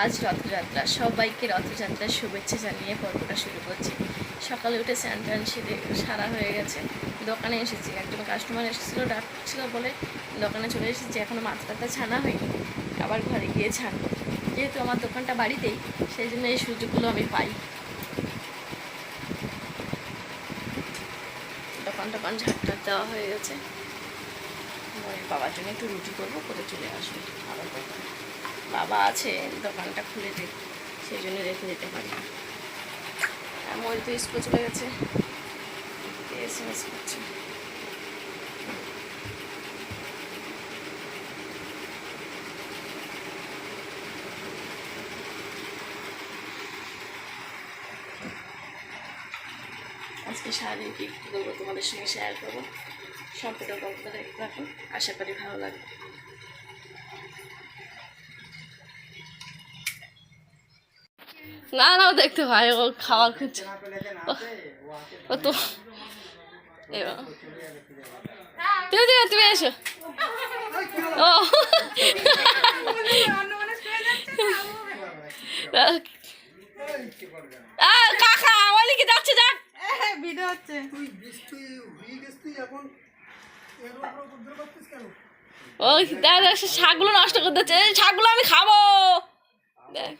আজ রথযাত্রা, সবাইকে রথযাত্রার শুভেচ্ছা জানিয়ে পর্বটা শুরু করছি। সকালে উঠে স্নান টান সেরে সারা হয়ে গেছে, দোকানে এসেছি। একজন কাস্টমার এসেছিলো, ডাকছিল বলে দোকানে চলে এসেছি। এখনও মাথাটা ছানা হয়নি, আবার ঘরে গিয়ে ছানবো। যেহেতু আমার দোকানটা বাড়িতেই, সেই জন্য এই সুযোগগুলো আমি পাই। দোকান ঝাড়টার দেওয়া হয়ে গেছে। বাবার জন্য একটু রুটি করবো, করে চলে আসবো আবার দোকানে। বাবা আছে, দোকানটা খুলে দিই, সেই জন্য রেখে দিতে পারি। মই তো স্কুলে চলে গেছে, এসএমএস করছে। আজকে সারাদিন কী করবো তোমাদের সঙ্গে শেয়ার করবো। সম্পূর্ণ গল্পটা দেখতে থাকুন, আশা করি ভালো লাগবে। না নাও দেখতে হয়, ও খাওয়ার খুঁজছে। ও তো তুমি এসো। ও কাকা আমার লিখে যাচ্ছে, যাক ভিডিও হচ্ছে। ওই দেখ শাকগুলো নষ্ট করতে হচ্ছে, শাকগুলো আমি খাবো। দেখ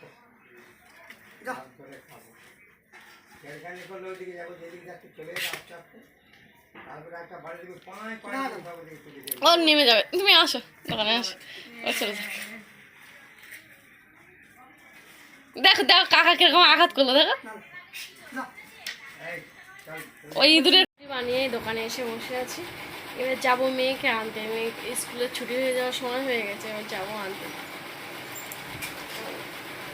ও নেমে যাবে, তুমি আসো দোকানে আসো। ও চলে যাক। দেখো দেখো কাকা কিরকম আঘাত করলো, দেখো। ওই ইঁদুরের বানিয়ে দোকানে এসে বসে আছি। এবার যাবো মেয়েকে আনতে। মেয়ে স্কুলের ছুটি হয়ে যাওয়ার সময় হয়ে গেছে, এবার যাবো আনতে।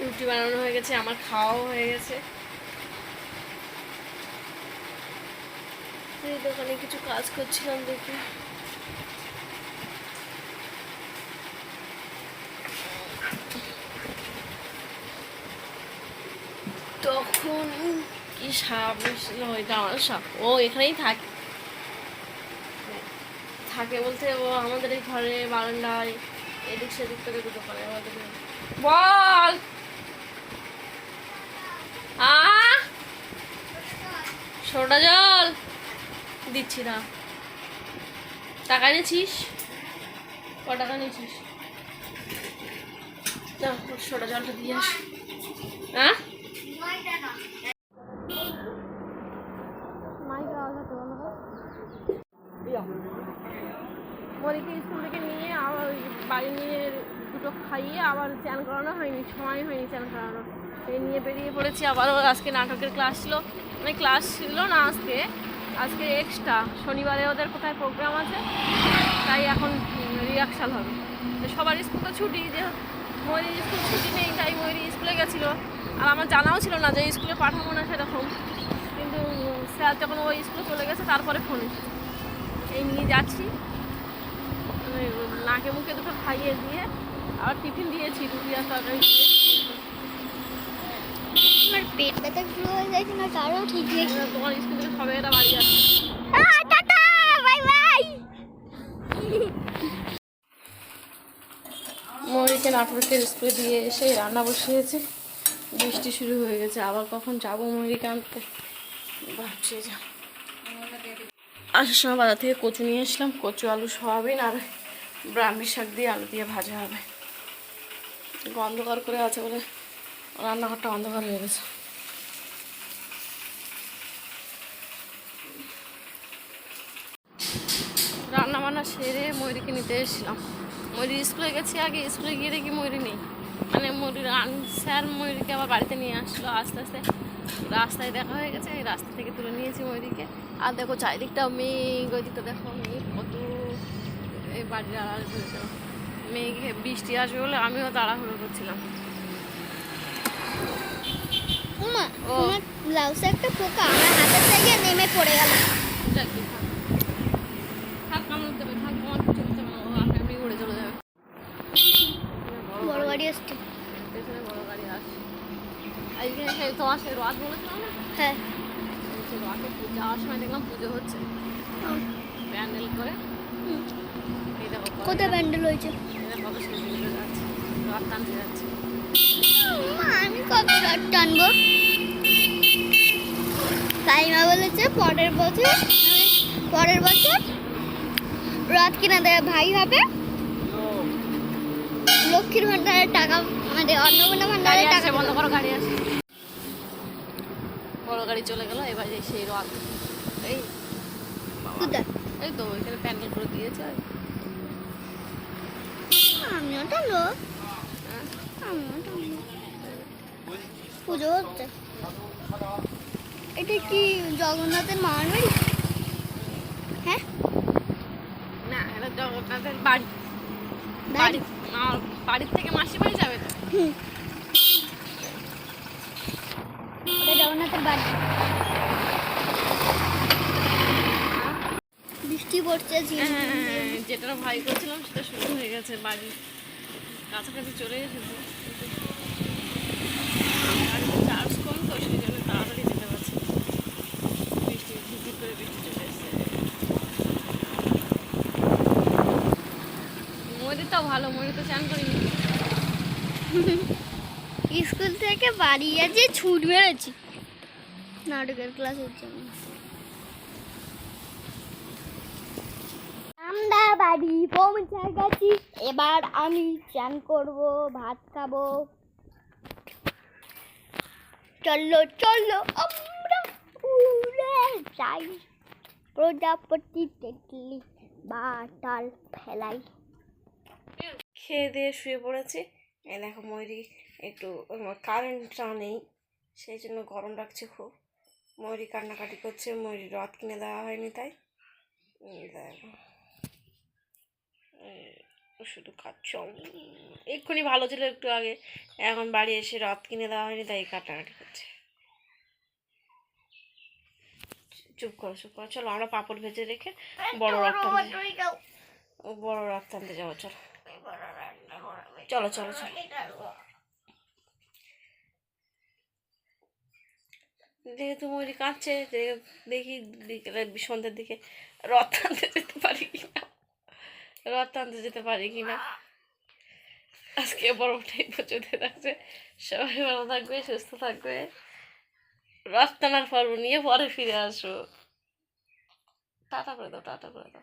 রুটি বানানো হয়ে গেছে, আমার খাওয়াও হয়ে গেছে। এই দোকানে কিছু কাজ করছিলাম, দেখি তখন কি সাপ এসেছিল। ওইটা আমার সাপ, ও এখানেই থাকে। থাকে বলতে ও আমাদের এই ঘরে বারান্দায় এদিক সেদিক করে দোকানে আমাদের। বল সোডা জল দিচ্ছি না। টাকা নিয়েছিস? ক টাকা নিয়েছিস? না, সোডা জলটা দিয়ে আস। হ্যাঁ মরিকে স্কুল থেকে নিয়ে আবার বাড়ি নিয়ে দুটো খাইয়ে আবার চান করানো হয়নি, সময় হয়নি চান করানো। এই নিয়ে বেরিয়ে পড়েছি। আবারও আজকে নাটকের ক্লাস ছিল, মানে ক্লাস ছিল না আজকে এক্সট্রা। শনিবারে ওদের কোথায় প্রোগ্রাম আছে, তাই এখন রিহার্সাল হবে। সবার স্কুল তো ছুটি, যে ময়ূরীর স্কুল ছুটি নেই, তাই ময়ূরী স্কুলে গেছিলো। আর আমার জানাও ছিল না যে স্কুলে পাঠাবো না সেরকম, কিন্তু স্যার যখন ওই স্কুলে চলে গেছে তারপরে ফোন এসেছে। এই নিয়ে যাচ্ছি, নাকে মুখে দুটো খাইয়ে দিয়ে আবার টিফিন দিয়েছি, রুটি আর তরকারি দিয়ে। আমার পেট ব্যথা শুরু হয়ে গেছে না, তারও ঠিক নেই। তোমার স্কুল থেকে সবাই এরা বাড়ি যাচ্ছে। Tata bye bye. ময়ূরীকে নাটকের স্কুলে দিয়ে এসে রান্না বসিয়েছে। বৃষ্টি শুরু হয়ে গেছে, আবার কখন যাবো ময়ূরীকে আনতে ভাবছি। আসার সময় বাজার থেকে কচু নিয়ে এসলাম, কচু আলু সয়াবিন আর ব্রাহ্মী শাক দিয়ে আলু দিয়ে ভাজা হবে। অন্ধকার করে আছে বলে রান্নাঘরটা অন্ধকার হয়ে গেছে। রান্না বান্না সেরে ময়ূরীকে নিতে এসেছিলাম। ময়ূরী স্কুলে গেছি, আগে স্কুলে গিয়ে দেখি ময়ূরী নেই। মানে ময়ূরীর স্যার ময়ূরীকে আবার বাড়িতে নিয়ে আসলো। আস্তে আস্তে রাস্তায় দেখা হয়ে গেছে, এই রাস্তা থেকে তুলে নিয়েছি ময়ূরীকে। আর দেখো চারিদিকটাও মেঘ, ওই দিকটা দেখো মেঘ কত। এই বাড়ির আড়াল মেঘে বৃষ্টি আসবে বলে আমিও তাড়াহুড়ো করছিলাম। ও ব্লাউজে একটা পোকা আমার হাতের থেকে নেমে পড়ে গেল। উড়ে চলে যাবে। বড় গাড়ি আসছে, পেছনে বড় গাড়ি আসছে। এইখানে তোমার সেই রথ বলেছিলাম না? হ্যাঁ, রথে যাওয়ার সময় দেখলাম পুজো হচ্ছে, প্যান্ডেল করে। কোথায় প্যান্ডেল হয়েছে? রথ টানতে যাচ্ছে। কত রথ টানবো? কাইমা বলেছে পরের বছর রথ কিনা দেবে, ভাই হবে। লক্ষ্মীর ভান্ডারের টাকা মানে অন্নপূর্ণা ভান্ডারের টাকা বন্ধ করো, গাড়ি আসে। বড় গাড়ি চলে গেল, এবার সেই রথ এই কোথায়? এই তো এখানে প্যান্ডেল করে দিয়েছে। আমিও টানবো, হ্যাঁ? আমিও টানবো। পুজো হচ্ছে। এটা কি জগন্নাথের মামার বাড়ি? হ্যাঁ, না, এটা জগন্নাথের বাড়ি। বাড়ি। আমার বাড়ির থেকে মাসি বাড়ি যাবে তো। ওটা জগন্নাথের বাড়ি। বৃষ্টি পড়ছে, হ্যাঁ, যেটা ভাই করছিলাম সেটা শুরু হয়ে গেছে, বাড়ির কাছাকাছি চলে এসেছে। গাড়িতে চার্জ কম তো, সেই জন্য তাড়াতাড়ি যেতে পারছি। বৃষ্টি ঝিঝি করে বৃষ্টি চলে এসেছে। ময়ূরটাও ভালো, ময়ূর তো চান করিনি। স্কুল থেকে বাড়ি যে ছুট মেরেছি নাটকের ক্লাসের জন্য। আমরা বাড়ি পৌঁছে গেছি, এবার আমি চান করব, ভাত খাবো। চলো চলো আমরা উড়ে যাই, প্রজাপতি দেখলি বাটাল ফেলাই। খেয়ে দিয়ে শুয়ে পড়েছি। এই দেখো ময়ূরী একটু কারেন্টটা নেই, সেই জন্য গরম লাগছে খুব। ময়ূরী কান্নাকাটি করছে, ময়ূরী রথ কিনে দেওয়া হয়নি তাই। দেখো শুধু খাচ্ছ। এক্ষুনি ভালো ছিল একটু আগে, এখন বাড়ি এসে রথ কিনে দেওয়া হয়নি তাই কাটাকাটি করছে। চুপ করো চুপ করো, চলো আমরা পাঁপড় ভেজে রেখে বড় রথ টানতে যাবো। চলো চলো চলো চলো। যেহেতু ময়ূরী কাঁদছে, দেখি বিকেলে সন্ধ্যের দিকে রথ টানতে যেতে পারি কিনা। আজকে বরফটাই পচতে থাকছে। সবাই ভালো থাকবে, সুস্থ থাকবে। রথ টানার পর্ব নিয়ে পরে ফিরে আসবো। টাটা করে দাও, টাটা করে দাও।